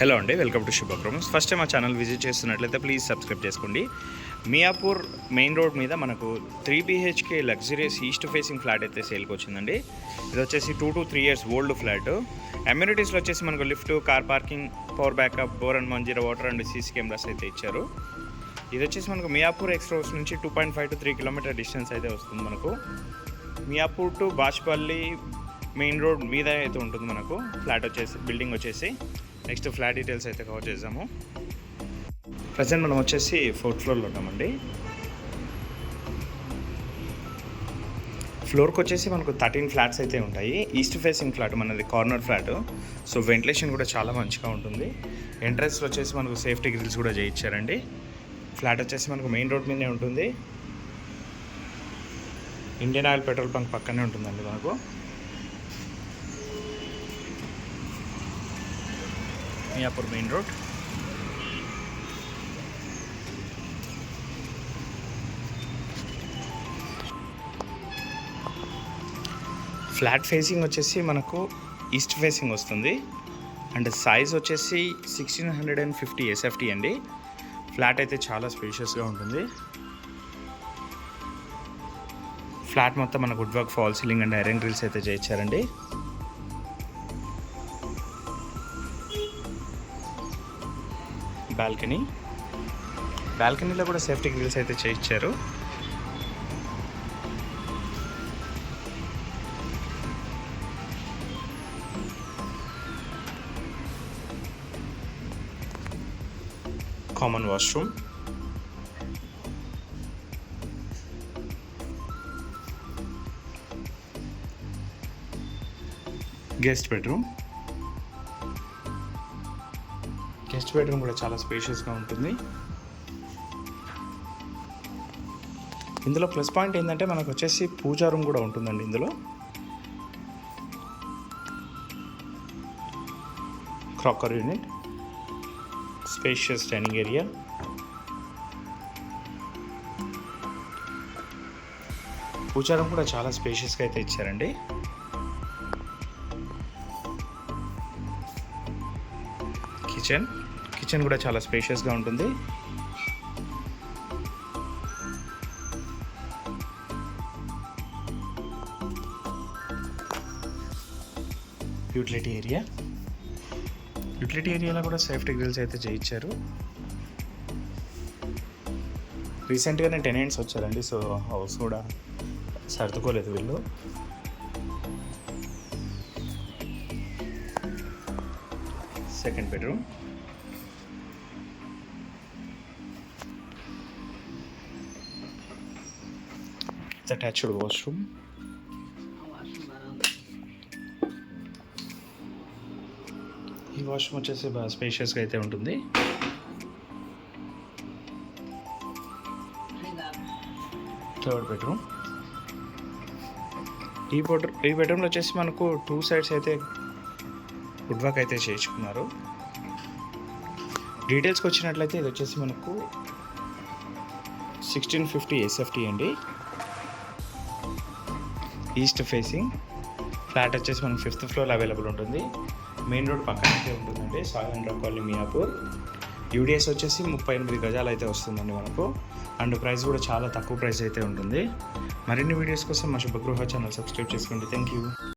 Hello అండి, welcome to శుభక్రమస్. First time మా ఛానల్ విజిట్ చేస్తున్నట్లయితే ప్లీజ్ సబ్స్క్రైబ్ చేసుకోండి. మియాపూర్ మెయిన్ రోడ్ మీద మనకు 3 BHK luxurious east facing flat అయితే సేల్కి వచ్చిందండి. ఇది వచ్చేసి 2 to 3 years ఓల్డ్ ఫ్లాట్. అమ్యూనిటీస్లో వచ్చేసి మనకు lift, car parking, power backup, bore and Manjira water and CC cameras అయితే ఇచ్చారు. ఇది వచ్చేసి మనకు మియాపూర్ ఎక్స్ రోడ్స్ నుంచి 2.5 to 3 kilometer డిస్టెన్స్ అయితే వస్తుంది. మనకు Miyapur to Bachupally main road మీద అయితే ఉంటుంది మనకు ఫ్లాట్ వచ్చేసి, బిల్డింగ్ వచ్చేసి. నెక్స్ట్ ఫ్లాట్ డీటెయిల్స్ అయితే కవర్ చేద్దాము. ప్రజెంట్ మనం వచ్చేసి 4th floorలో ఉన్నామండి. ఫ్లోర్కి వచ్చేసి మనకు 13 ఫ్లాట్స్ అయితే ఉంటాయి. ఈస్ట్ ఫేసింగ్ ఫ్లాట్ మనది, కార్నర్ ఫ్లాట్. సో వెంటిలేషన్ కూడా చాలా మంచిగా ఉంటుంది. ఎంట్రన్స్లో వచ్చేసి మనకు సేఫ్టీ గ్రిల్స్ కూడా చేయించారండి. ఫ్లాట్ వచ్చేసి మనకు మెయిన్ రోడ్ మీదే ఉంటుంది. ఇండియన్ ఆయిల్ పెట్రోల్ బంక్ పక్కనే ఉంటుందండి మనకు. Miyapur main road. Flat facing వచ్చేసి మనకు ఈస్ట్ ఫేసింగ్ వస్తుంది అండ్ సైజ్ వచ్చేసి 1650 SFT అండి. ఫ్లాట్ అయితే చాలా స్పేషియస్గా ఉంటుంది. ఫ్లాట్ మొత్తం మనకు wood work, false ceiling and iron grills అయితే చేయించారండి. బాల్కనీలో కూడా సేఫ్టీ గ్రిల్స్ అయితే చేయించారు. కామన్ వాష్రూమ్, గెస్ట్ బెడ్రూమ్ కూడా చాలా స్పేషియస్గా ఉంటుంది. ఇందులో ప్లస్ పాయింట్ ఏంటంటే మనకు వచ్చేసి పూజా రూమ్ కూడా ఉంటుందండి. ఇందులో crockery unit, spacious dining area, puja room కూడా చాలా స్పేషియస్గా అయితే ఇచ్చారండి. కిచెన్ కూడా చాలా స్పేషియస్గా ఉంటుంది. యూటిలిటీ ఏరియాలో కూడా సేఫ్టీ గ్రిల్స్ అయితే చేయించారు. రీసెంట్గానే టెనెంట్స్ వచ్చారండి, సో హౌస్ కూడా సర్దుకోలేదు వీళ్ళు. సెకండ్ బెడ్రూమ్, అటాచ్డ్ వాష్రూమ్, ఈ వాష్రూమ్ వచ్చేసి బాగా స్పేషియస్గా అయితే ఉంటుంది. థర్డ్ బెడ్రూమ్, ఈ బెడ్రూమ్లో వచ్చేసి మనకు 2 sides అయితే వుడ్ వర్క్ అయితే చేయించుకున్నారు. డీటెయిల్స్కి వచ్చినట్లయితే ఇది వచ్చేసి మనకు 1650 SFT అండి. ఈస్ట్ ఫేసింగ్ ఫ్లాట్ వచ్చేసి మనకు 5th floor అవైలబుల్ ఉంటుంది. మెయిన్ రోడ్ పక్కనైతే ఉంటుందండి. సాగండ్రా కాలనీ, మియాపూర్. యూడిఎస్ వచ్చేసి 38 గజాలు అయితే వస్తుందండి మనకు. అండ్ ప్రైస్ కూడా చాలా తక్కువ ప్రైస్ అయితే ఉంటుంది. మరిన్ని వీడియోస్ కోసం మా శుభగృహ ఛానల్ సబ్స్క్రైబ్ చేసుకోండి. Thank you.